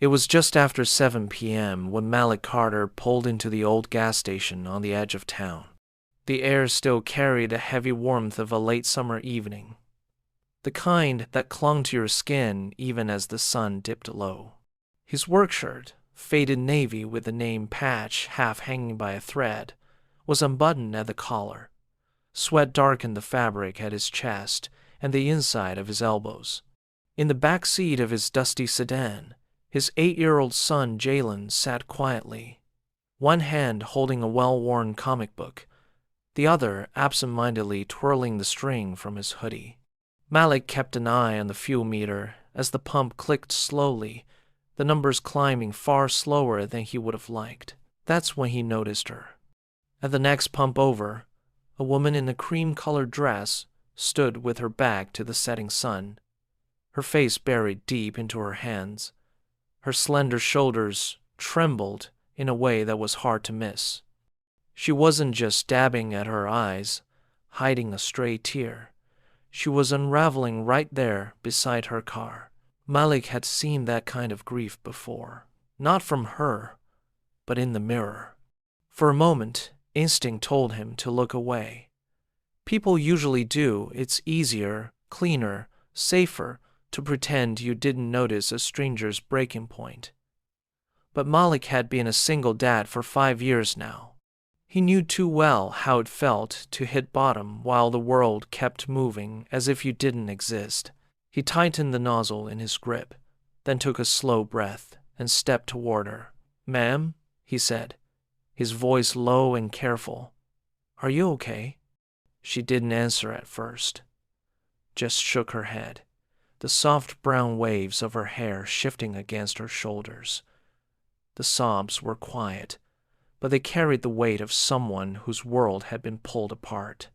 It was just after 7 p.m. when Malik Carter pulled into the old gas station on the edge of town. The air still carried a heavy warmth of a late summer evening, the kind that clung to your skin even as the sun dipped low. His work shirt, faded navy with the name patch half hanging by a thread, was unbuttoned at the collar. Sweat darkened the fabric at his chest and the inside of his elbows. In the back seat of his dusty sedan, his 8-year-old son Jalen sat quietly, one hand holding a well-worn comic book, the other absent-mindedly twirling the string from his hoodie. Malik kept an eye on the fuel meter as the pump clicked slowly, the numbers climbing far slower than he would have liked. That's when he noticed her. At the next pump over, a woman in a cream-colored dress stood with her back to the setting sun, her face buried deep into her hands. Her slender shoulders trembled in a way that was hard to miss. She wasn't just dabbing at her eyes, hiding a stray tear. She was unraveling right there beside her car. Malik had seen that kind of grief before, not from her, but in the mirror. For a moment, instinct told him to look away. People usually do. It's easier, cleaner, safer to pretend you didn't notice a stranger's breaking point. But Malik had been a single dad for 5 years now. He knew too well how it felt to hit bottom while the world kept moving as if you didn't exist. He tightened the nozzle in his grip, then took a slow breath and stepped toward her. "Ma'am," he said, his voice low and careful. "Are you okay?" She didn't answer at first, just shook her head, the soft brown waves of her hair shifting against her shoulders. The sobs were quiet, but they carried the weight of someone whose world had been pulled apart.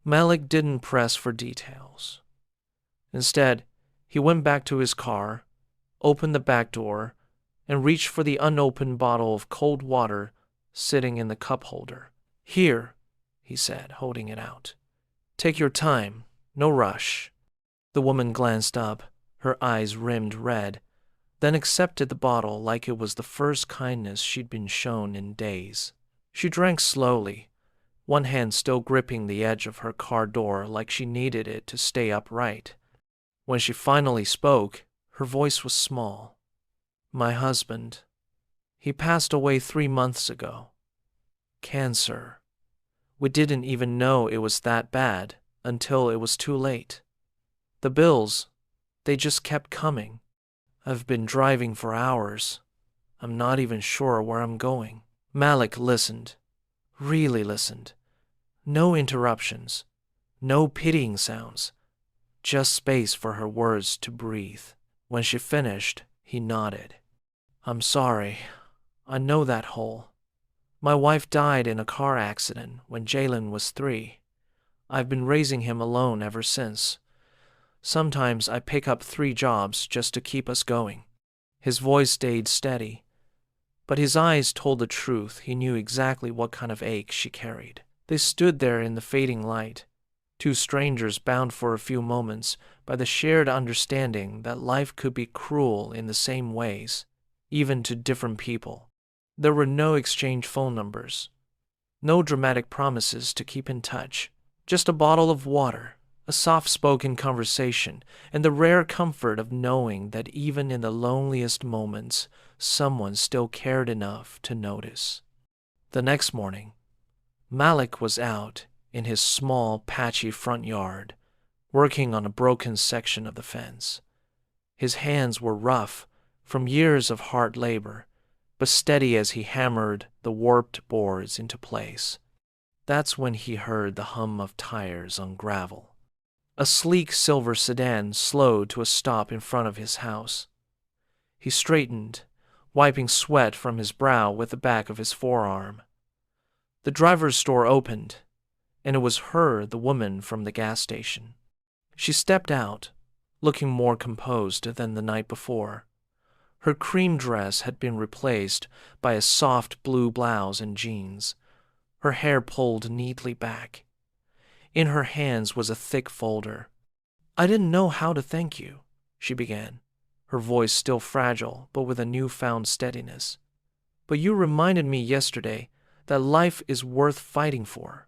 Malik didn't press for details. Instead, he went back to his car, opened the back door, and reached for the unopened bottle of cold water sitting in the cup holder. "Here," he said, holding it out. "Take your time, no rush." The woman glanced up, her eyes rimmed red, then accepted the bottle like it was the first kindness she'd been shown in days. She drank slowly, one hand still gripping the edge of her car door like she needed it to stay upright. When she finally spoke, her voice was small. "My husband. He passed away 3 months ago. Cancer. We didn't even know it was that bad until it was too late. The bills, they just kept coming. I've been driving for hours. I'm not even sure where I'm going." Malik listened, really listened. No interruptions, no pitying sounds, just space for her words to breathe. When she finished, he nodded. "I'm sorry. I know that hole. My wife died in a car accident when Jalen was 3. I've been raising him alone ever since. Sometimes I pick up 3 jobs just to keep us going." His voice stayed steady, but his eyes told the truth. He knew exactly what kind of ache she carried. They stood there in the fading light, 2 strangers bound for a few moments by the shared understanding that life could be cruel in the same ways, even to different people. There were no exchange phone numbers, no dramatic promises to keep in touch, just a bottle of water, a soft-spoken conversation, and the rare comfort of knowing that even in the loneliest moments, someone still cared enough to notice. The next morning, Malik was out in his small, patchy front yard, working on a broken section of the fence. His hands were rough from years of hard labor, but steady as he hammered the warped boards into place. That's when he heard the hum of tires on gravel. A sleek silver sedan slowed to a stop in front of his house. He straightened, wiping sweat from his brow with the back of his forearm. The driver's door opened, and it was her, the woman from the gas station. She stepped out, looking more composed than the night before. Her cream dress had been replaced by a soft blue blouse and jeans, her hair pulled neatly back. In her hands was a thick folder. "I didn't know how to thank you," she began. her voice still fragile but with a newfound steadiness. "But you reminded me yesterday that life is worth fighting for.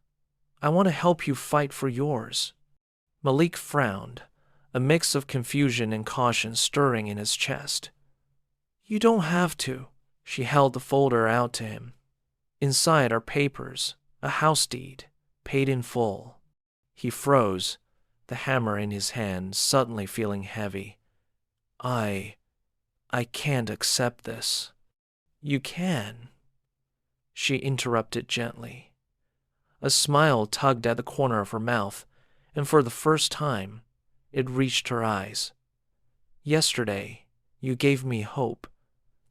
I want to help you fight for yours." Malik frowned, a mix of confusion and caution stirring in his chest. "You don't have to." She held the folder out to him. "Inside are papers, a house deed, paid in full." He froze, the hammer in his hand suddenly feeling heavy. I can't accept this." "You can," she interrupted gently. A smile tugged at the corner of her mouth, and for the first time, it reached her eyes. "Yesterday, you gave me hope.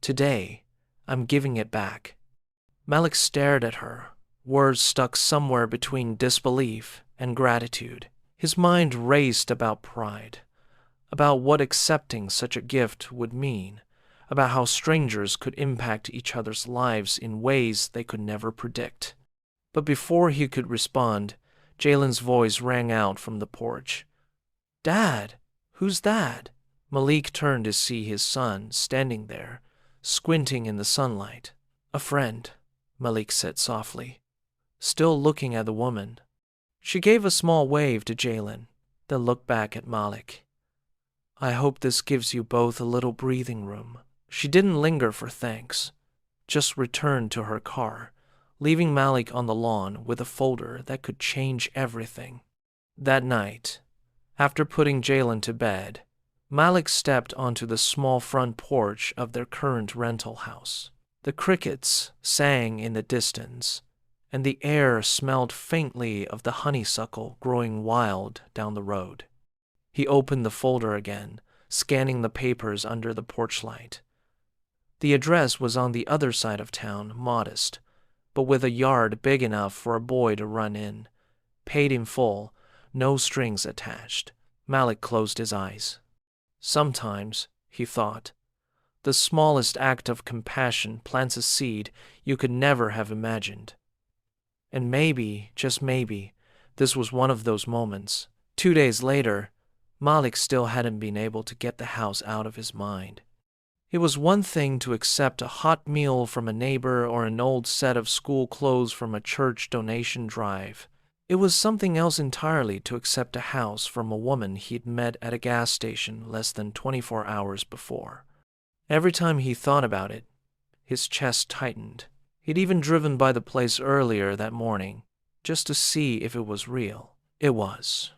Today, I'm giving it back." Malik stared at her, words stuck somewhere between disbelief and gratitude. His mind raced about pride, about what accepting such a gift would mean, about how strangers could impact each other's lives in ways they could never predict. But before he could respond, Jalen's voice rang out from the porch. "Dad, who's that?" Malik turned to see his son standing there, squinting in the sunlight. "A friend," Malik said softly, still looking at the woman. She gave a small wave to Jalen, then looked back at Malik. "I hope this gives you both a little breathing room." She didn't linger for thanks, just returned to her car, leaving Malik on the lawn with a folder that could change everything. That night, after putting Jalen to bed, Malik stepped onto the small front porch of their current rental house. The crickets sang in the distance, and the air smelled faintly of the honeysuckle growing wild down the road. He opened the folder again, scanning the papers under the porch light. The address was on the other side of town, modest, but with a yard big enough for a boy to run in. Paid in full, no strings attached. Malik closed his eyes. Sometimes, he thought, the smallest act of compassion plants a seed you could never have imagined. And maybe, just maybe, this was one of those moments. 2 days later, Malik still hadn't been able to get the house out of his mind. It was one thing to accept a hot meal from a neighbor or an old set of school clothes from a church donation drive. It was something else entirely to accept a house from a woman he'd met at a gas station less than 24 hours before. Every time he thought about it, his chest tightened. He'd even driven by the place earlier that morning, just to see if it was real. It was.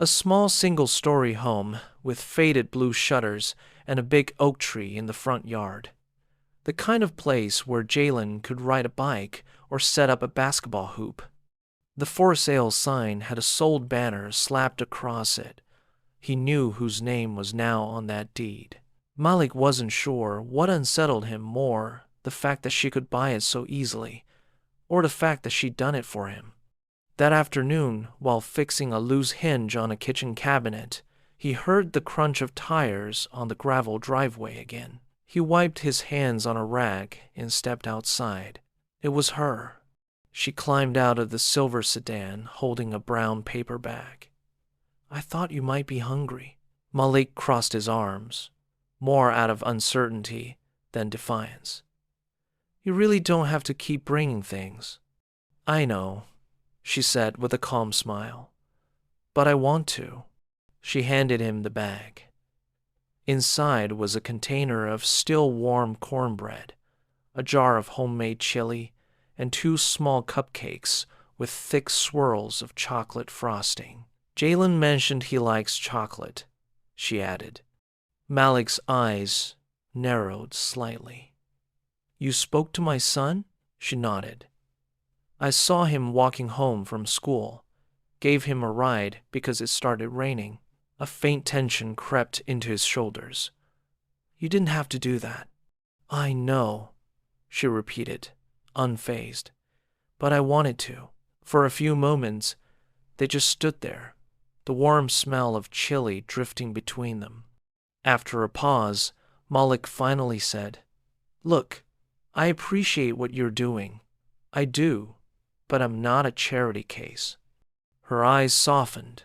A small single-story home with faded blue shutters and a big oak tree in the front yard. The kind of place where Jalen could ride a bike or set up a basketball hoop. The for sale sign had a sold banner slapped across it. He knew whose name was now on that deed. Malik wasn't sure what unsettled him more, the fact that she could buy it so easily, or the fact that she'd done it for him. That afternoon, while fixing a loose hinge on a kitchen cabinet, he heard the crunch of tires on the gravel driveway again. He wiped his hands on a rag and stepped outside. It was her. She climbed out of the silver sedan, holding a brown paper bag. "I thought you might be hungry." Malik crossed his arms, more out of uncertainty than defiance. "You really don't have to keep bringing things." "I know," she said with a calm smile. "But I want to." She handed him the bag. Inside was a container of still warm cornbread, a jar of homemade chili, and 2 small cupcakes with thick swirls of chocolate frosting. "Jalen mentioned he likes chocolate," she added. Malik's eyes narrowed slightly. "You spoke to my son?" She nodded. "I saw him walking home from school. Gave him a ride because it started raining." A faint tension crept into his shoulders. "You didn't have to do that." "I know," she repeated, unfazed. "But I wanted to." For a few moments, they just stood there, the warm smell of chili drifting between them. After a pause, Malik finally said, "Look, I appreciate what you're doing. I do, but I'm not a charity case." Her eyes softened,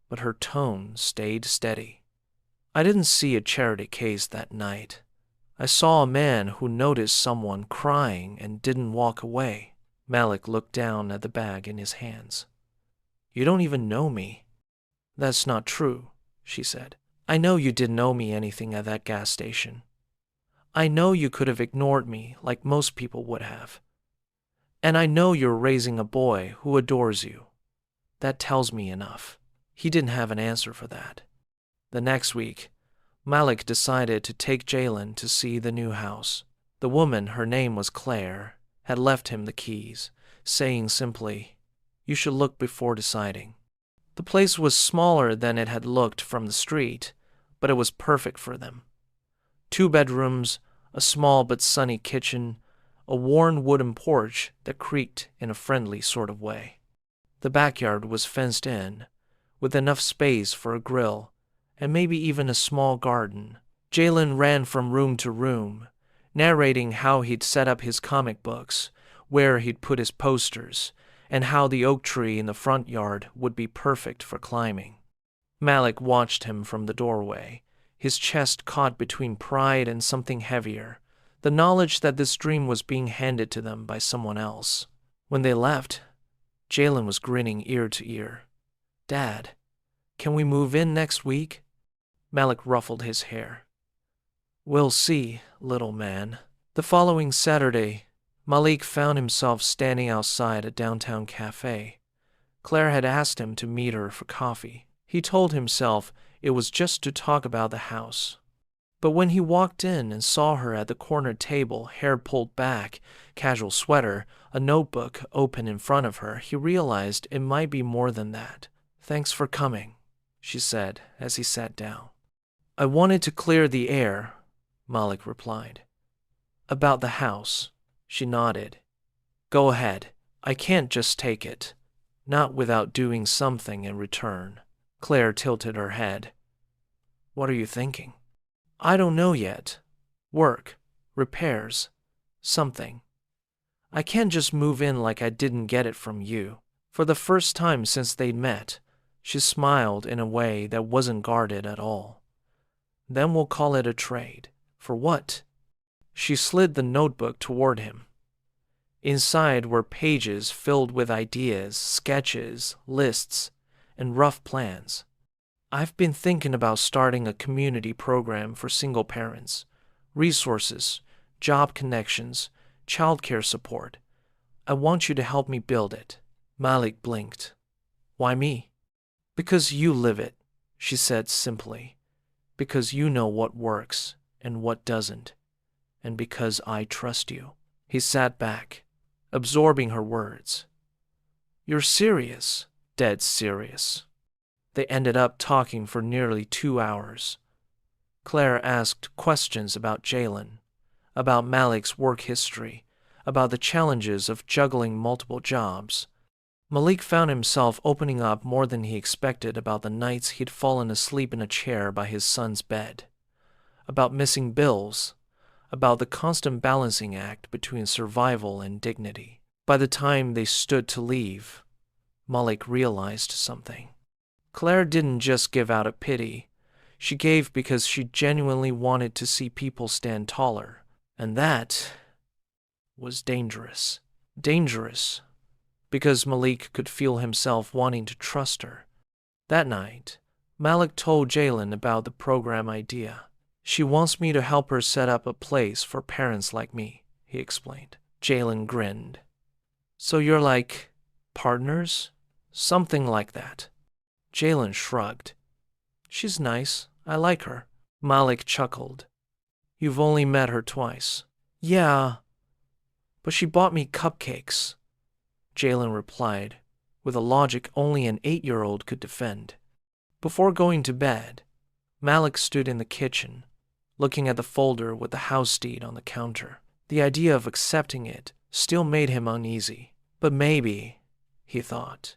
but her tone stayed steady. I didn't see a charity case that night. I saw a man who noticed someone crying and didn't walk away. Malik looked down at the bag in his hands. You don't even know me. That's not true, she said. I know you didn't owe me anything at that gas station. I know you could have ignored me like most people would have. And I know you're raising a boy who adores you. That tells me enough. He didn't have an answer for that. The next week, Malik decided to take Jalen to see the new house. The woman, her name was Claire, had left him the keys, saying simply, "You should look before deciding." The place was smaller than it had looked from the street, but it was perfect for them. 2 bedrooms, a small but sunny kitchen, a worn wooden porch that creaked in a friendly sort of way. The backyard was fenced in, with enough space for a grill and maybe even a small garden. Jalen ran from room to room, narrating how he'd set up his comic books, where he'd put his posters, and how the oak tree in the front yard would be perfect for climbing. Malik watched him from the doorway, his chest caught between pride and something heavier, the knowledge that this dream was being handed to them by someone else. When they left, Jalen was grinning ear to ear. "Dad, can we move in next week?" Malik ruffled his hair. "We'll see, little man." The following Saturday, Malik found himself standing outside a downtown cafe. Claire had asked him to meet her for coffee. He told himself it was just to talk about the house. But when he walked in and saw her at the corner table, hair pulled back, casual sweater, a notebook open in front of her, he realized it might be more than that. "Thanks for coming," she said as he sat down. "I wanted to clear the air," Malik replied. "About the house," she nodded. "Go ahead. I can't just take it. Not without doing something in return." Claire tilted her head. "What are you thinking?" "I don't know yet. Work, repairs, something. I can't just move in like I didn't get it from you." For the first time since they'd met, she smiled in a way that wasn't guarded at all. "Then we'll call it a trade." "For what?" She slid the notebook toward him. Inside were pages filled with ideas, sketches, lists, and rough plans. "I've been thinking about starting a community program for single parents. Resources, job connections, childcare support. I want you to help me build it." Malik blinked. "Why me?" "Because you live it," she said simply. "Because you know what works and what doesn't. And because I trust you." He sat back, absorbing her words. "You're serious?" "Dead serious." They ended up talking for nearly 2 hours. Claire asked questions about Jalen, about Malik's work history, about the challenges of juggling multiple jobs. Malik found himself opening up more than he expected about the nights he'd fallen asleep in a chair by his son's bed, about missing bills, about the constant balancing act between survival and dignity. By the time they stood to leave, Malik realized something. Claire didn't just give out of pity. She gave because she genuinely wanted to see people stand taller. And that was dangerous. Dangerous because Malik could feel himself wanting to trust her. That night, Malik told Jalen about the program idea. "She wants me to help her set up a place for parents like me," he explained. Jalen grinned. "So you're like partners?" "Something like that." Jalen shrugged. "She's nice. I like her." Malik chuckled. "You've only met her twice." "Yeah, but she bought me cupcakes," Jalen replied, with a logic only an 8-year-old could defend. Before going to bed, Malik stood in the kitchen, looking at the folder with the house deed on the counter. The idea of accepting it still made him uneasy. But maybe, he thought,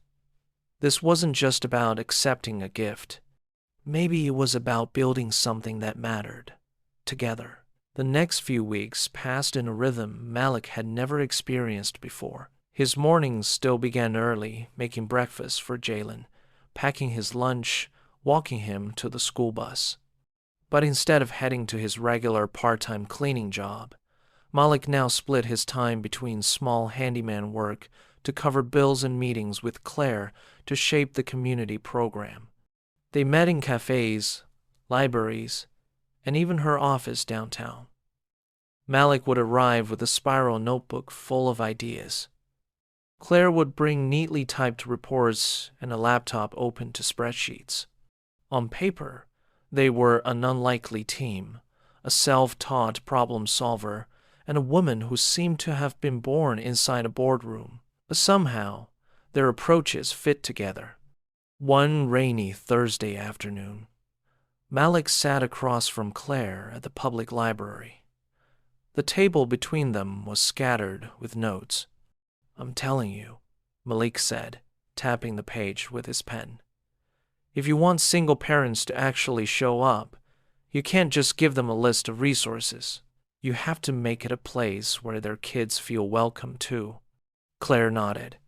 this wasn't just about accepting a gift. Maybe it was about building something that mattered, together. The next few weeks passed in a rhythm Malik had never experienced before. His mornings still began early, making breakfast for Jalen, packing his lunch, walking him to the school bus. But instead of heading to his regular part-time cleaning job, Malik now split his time between small handyman work to cover bills and meetings with Claire to shape the community program. They met in cafes, libraries, and even her office downtown. Malik would arrive with a spiral notebook full of ideas. Claire would bring neatly typed reports and a laptop open to spreadsheets. On paper, they were an unlikely team, a self-taught problem solver, and a woman who seemed to have been born inside a boardroom. But somehow, their approaches fit together. One rainy Thursday afternoon, Malik sat across from Claire at the public library. The table between them was scattered with notes. "I'm telling you," Malik said, tapping the page with his pen. "If you want single parents to actually show up, you can't just give them a list of resources. You have to make it a place where their kids feel welcome too." Claire nodded.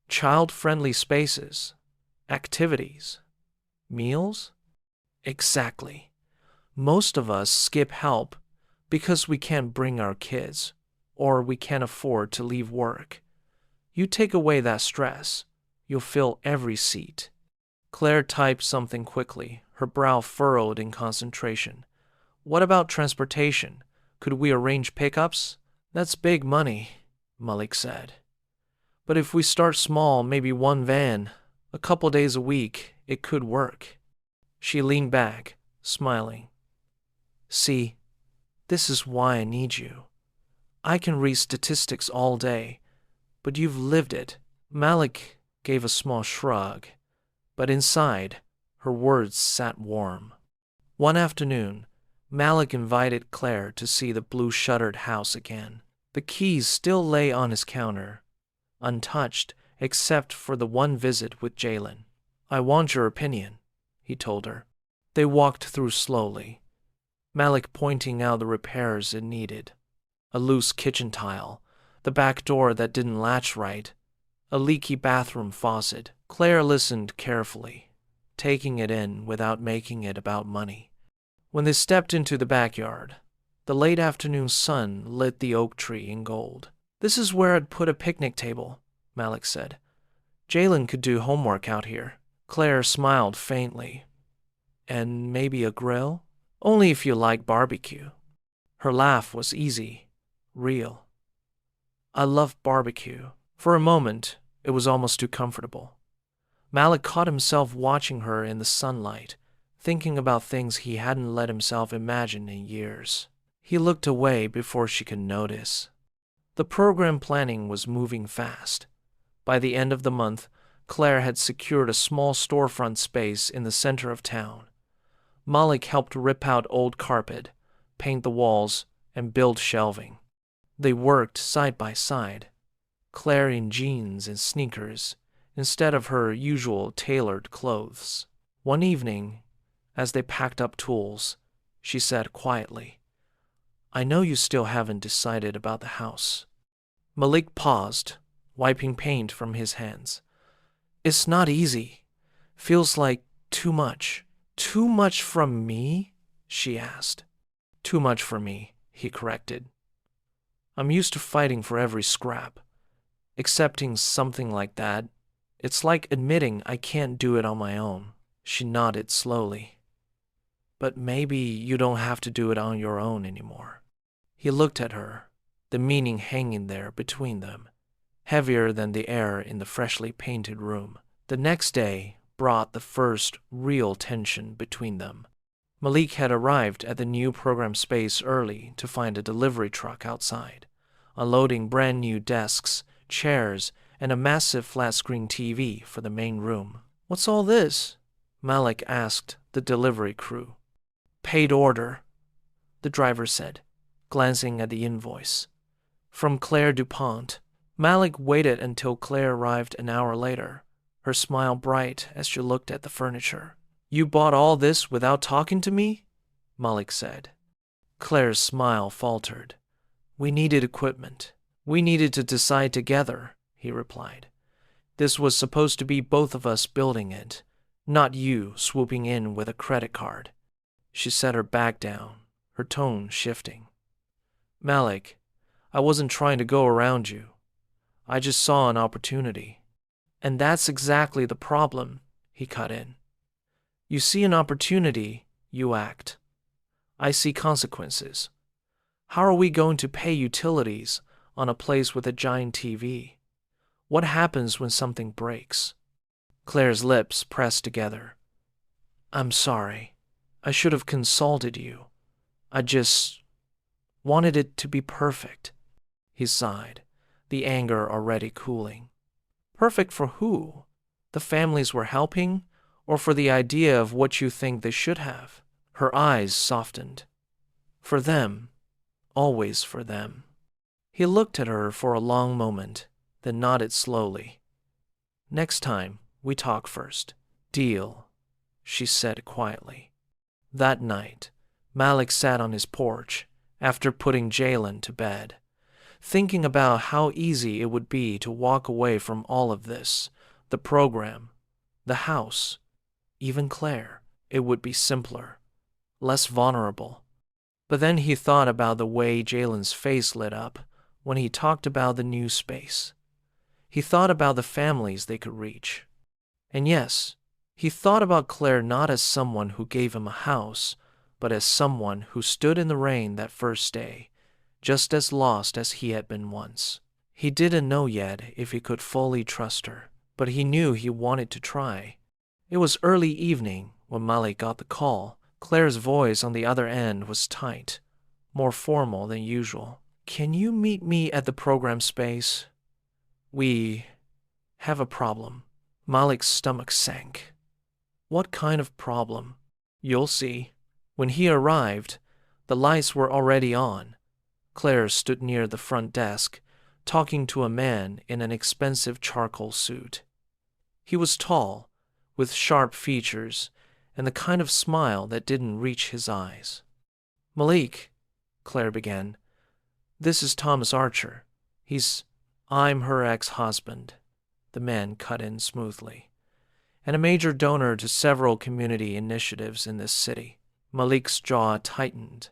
"Child-friendly spaces, activities, meals?" "Exactly. Most of us skip help because we can't bring our kids, or we can't afford to leave work. You take away that stress, you'll fill every seat." Claire typed something quickly, her brow furrowed in concentration. "What about transportation? Could we arrange pickups?" "That's big money," Malik said. "But if we start small, maybe one van, a couple days a week, it could work." She leaned back, smiling. "See, this is why I need you. I can read statistics all day, but you've lived it." Malik gave a small shrug, but inside, her words sat warm. One afternoon, Malik invited Claire to see the blue-shuttered house again. The keys still lay on his counter, untouched except for the one visit with Jalen. "I want your opinion," he told her. They walked through slowly, Malik pointing out the repairs it needed. A loose kitchen tile, the back door that didn't latch right, a leaky bathroom faucet. Claire listened carefully, taking it in without making it about money. When they stepped into the backyard, the late afternoon sun lit the oak tree in gold. "This is where I'd put a picnic table," Malik said. "Jalen could do homework out here." Claire smiled faintly. "And maybe a grill? Only if you like barbecue." Her laugh was easy, real. "I love barbecue." For a moment, it was almost too comfortable. Malik caught himself watching her in the sunlight, thinking about things he hadn't let himself imagine in years. He looked away before she could notice. The program planning was moving fast. By the end of the month, Claire had secured a small storefront space in the center of town. Malik helped rip out old carpet, paint the walls, and build shelving. They worked side by side, Claire in jeans and sneakers, instead of her usual tailored clothes. One evening, as they packed up tools, she said quietly, "I know you still haven't decided about the house." Malik paused, wiping paint from his hands. "It's not easy. Feels like too much." "Too much from me?" she asked. "Too much for me," he corrected. "I'm used to fighting for every scrap. Accepting something like that, it's like admitting I can't do it on my own." She nodded slowly. "But maybe you don't have to do it on your own anymore." He looked at her, the meaning hanging there between them, heavier than the air in the freshly painted room. The next day brought the first real tension between them. Malik had arrived at the new program space early to find a delivery truck outside, unloading brand new desks, chairs, and a massive flat-screen TV for the main room. "What's all this?" Malik asked the delivery crew. "Paid order," the driver said, glancing at the invoice. "From Claire DuPont." Malik waited until Claire arrived an hour later, her smile bright as she looked at the furniture. "You bought all this without talking to me?" Malik said. Claire's smile faltered. "We needed equipment. We needed to decide together," he replied. "This was supposed to be both of us building it, not you swooping in with a credit card." She set her back down, her tone shifting. Malik, I wasn't trying to go around you. I just saw an opportunity. And that's exactly the problem, he cut in. You see an opportunity, you act. I see consequences. How are we going to pay utilities on a place with a giant TV? What happens when something breaks? Claire's lips pressed together. I'm sorry. I should have consulted you. I just wanted it to be perfect. He sighed, the anger already cooling. Perfect for who? The families we're helping, or for the idea of what you think they should have? Her eyes softened. For them. Always for them. He looked at her for a long moment, then nodded slowly. Next time, we talk first. Deal, she said quietly. That night, Malik sat on his porch after putting Jalen to bed, thinking about how easy it would be to walk away from all of this, the program, the house, even Claire. It would be simpler, less vulnerable. But then he thought about the way Jalen's face lit up when he talked about the new space. He thought about the families they could reach. And yes, he thought about Claire not as someone who gave him a house, but as someone who stood in the rain that first day, just as lost as he had been once. He didn't know yet if he could fully trust her, but he knew he wanted to try. It was early evening when Malik got the call. Claire's voice on the other end was tight, more formal than usual. Can you meet me at the program space? We have a problem. Malik's stomach sank. What kind of problem? You'll see. When he arrived, the lights were already on. Claire stood near the front desk, talking to a man in an expensive charcoal suit. He was tall, with sharp features, and the kind of smile that didn't reach his eyes. Malik, Claire began, this is Thomas Archer. I'm her ex-husband, the man cut in smoothly, and a major donor to several community initiatives in this city. Malik's jaw tightened.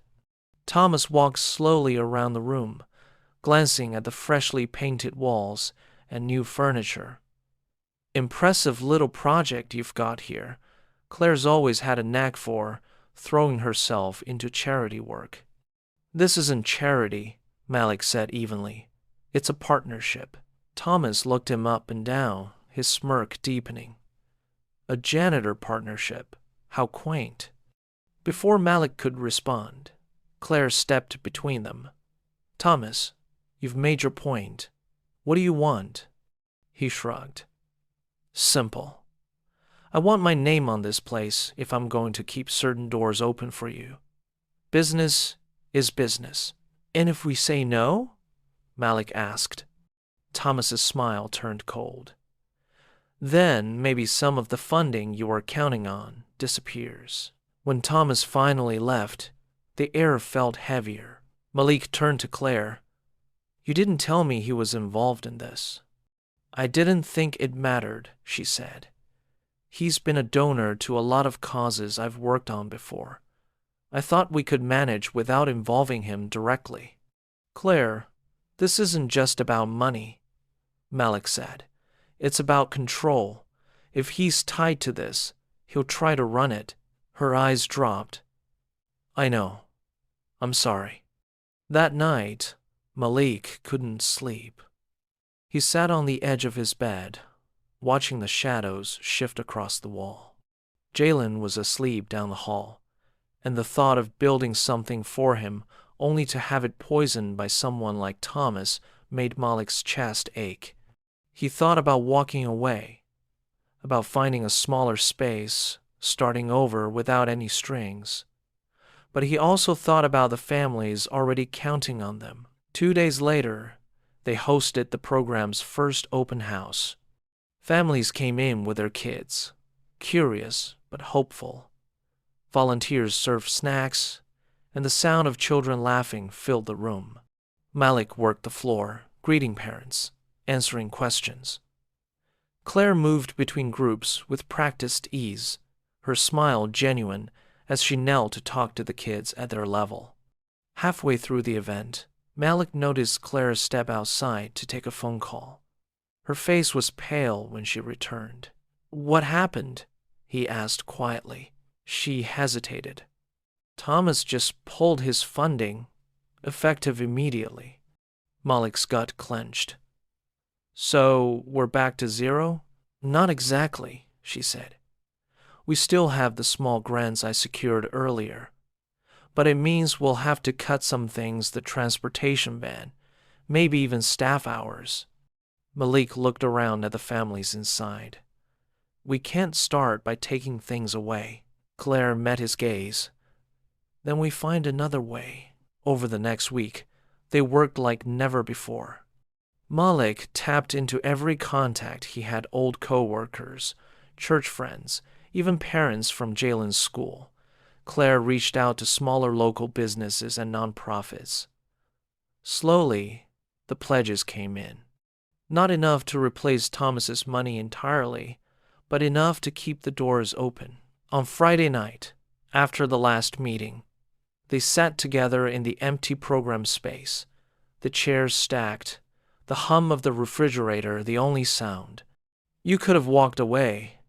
Thomas walked slowly around the room, glancing at the freshly painted walls and new furniture. Impressive little project you've got here. Claire's always had a knack for throwing herself into charity work. This isn't charity, Malik said evenly. It's a partnership. Thomas looked him up and down, his smirk deepening. A janitor partnership. How quaint. Before Malik could respond, Claire stepped between them. Thomas, you've made your point. What do you want? He shrugged. Simple. I want my name on this place if I'm going to keep certain doors open for you. Business is business. And if we say no? Malik asked. Thomas's smile turned cold. Then maybe some of the funding you were counting on disappears. When Thomas finally left, the air felt heavier. Malik turned to Claire. You didn't tell me he was involved in this. I didn't think it mattered, she said. He's been a donor to a lot of causes I've worked on before. I thought we could manage without involving him directly. Claire, this isn't just about money, Malik said. It's about control. If he's tied to this, he'll try to run it. Her eyes dropped. I know. I'm sorry. That night, Malik couldn't sleep. He sat on the edge of his bed, watching the shadows shift across the wall. Jalen was asleep down the hall, and the thought of building something for him only to have it poisoned by someone like Thomas made Malik's chest ache. He thought about walking away, about finding a smaller space, starting over without any strings. But he also thought about the families already counting on them. 2 days later, they hosted the program's first open house. Families came in with their kids, curious but hopeful. Volunteers served snacks, and the sound of children laughing filled the room. Malik worked the floor, greeting parents, answering questions. Claire moved between groups with practiced ease, her smile genuine as she knelt to talk to the kids at their level. Halfway through the event, Malik noticed Claire step outside to take a phone call. Her face was pale when she returned. "What happened?" he asked quietly. She hesitated. "Thomas just pulled his funding, effective immediately." Malik's gut clenched. "So we're back to zero?" "Not exactly," she said. "We still have the small grants I secured earlier. But it means we'll have to cut some things, the transportation ban, maybe even staff hours." Malik looked around at the families inside. "We can't start by taking things away." Claire met his gaze. "Then we find another way." Over the next week, they worked like never before. Malik tapped into every contact he had: old co-workers, church friends, even parents from Jalen's school. Claire reached out to smaller local businesses and nonprofits. Slowly, the pledges came in. Not enough to replace Thomas's money entirely, but enough to keep the doors open. On Friday night, after the last meeting, they sat together in the empty program space, the chairs stacked, the hum of the refrigerator the only sound. "You could have walked away,"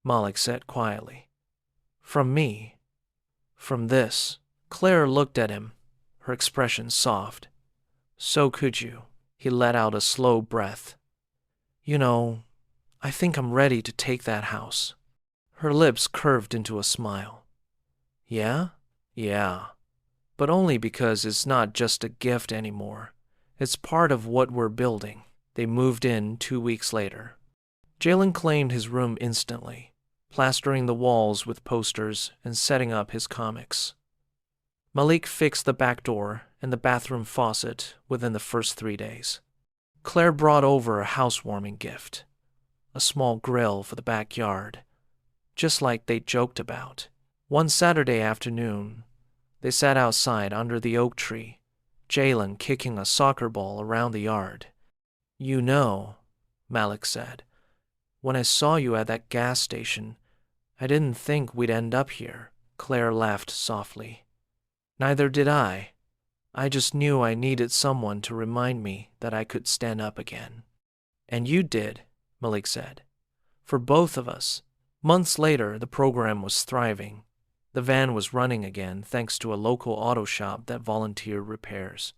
Malik said quietly. "From me. From this." Claire looked at him, her expression soft. "So could you." He let out a slow breath. "You know, I think I'm ready to take that house." Her lips curved into a smile. "Yeah? Yeah. But only because it's not just a gift anymore. It's part of what we're building." They moved in 2 weeks later. Jalen claimed his room instantly, plastering the walls with posters and setting up his comics. Malik fixed the back door and the bathroom faucet within the first 3 days. Claire brought over a housewarming gift, a small grill for the backyard, just like they joked about. One Saturday afternoon, they sat outside under the oak tree, Jalen kicking a soccer ball around the yard. "You know," Malik said, "when I saw you at that gas station, I didn't think we'd end up here." Claire laughed softly. "Neither did I. I just knew I needed someone to remind me that I could stand up again." "And you did," Malik said. "For both of us." Months later, the program was thriving. The van was running again thanks to a local auto shop that volunteered repairs.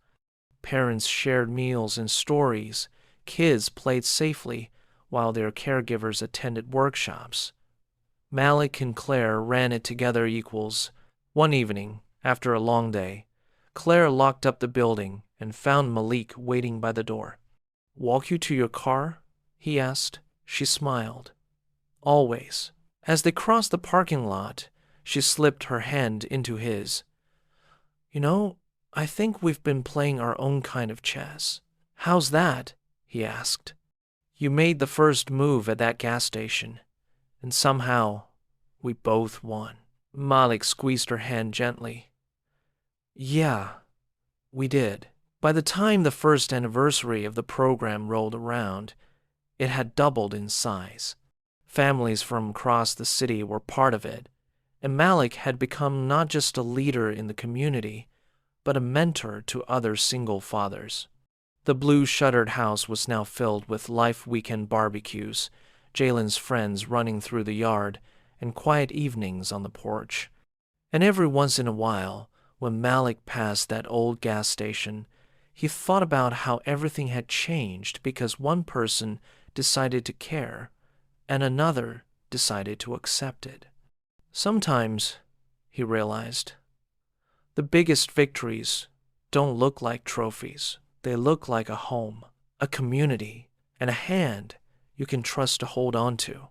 Parents shared meals and stories. Kids played safely while their caregivers attended workshops. Malik and Claire ran it together equals. One evening, after a long day, Claire locked up the building and found Malik waiting by the door. "Walk you to your car?" he asked. She smiled. "Always." As they crossed the parking lot, she slipped her hand into his. "You know, I think we've been playing our own kind of chess." "How's that?" he asked. "You made the first move at that gas station, and somehow we both won." Malik squeezed her hand gently. "Yeah, we did." By the time the first anniversary of the program rolled around, it had doubled in size. Families from across the city were part of it, and Malik had become not just a leader in the community, but a mentor to other single fathers. The blue-shuttered house was now filled with life weekend barbecues, Jalen's friends running through the yard, and quiet evenings on the porch. And every once in a while, when Malik passed that old gas station, he thought about how everything had changed because one person decided to care, and another decided to accept it. Sometimes, he realized, the biggest victories don't look like trophies. They look like a home, a community, and a hand you can trust to hold on to.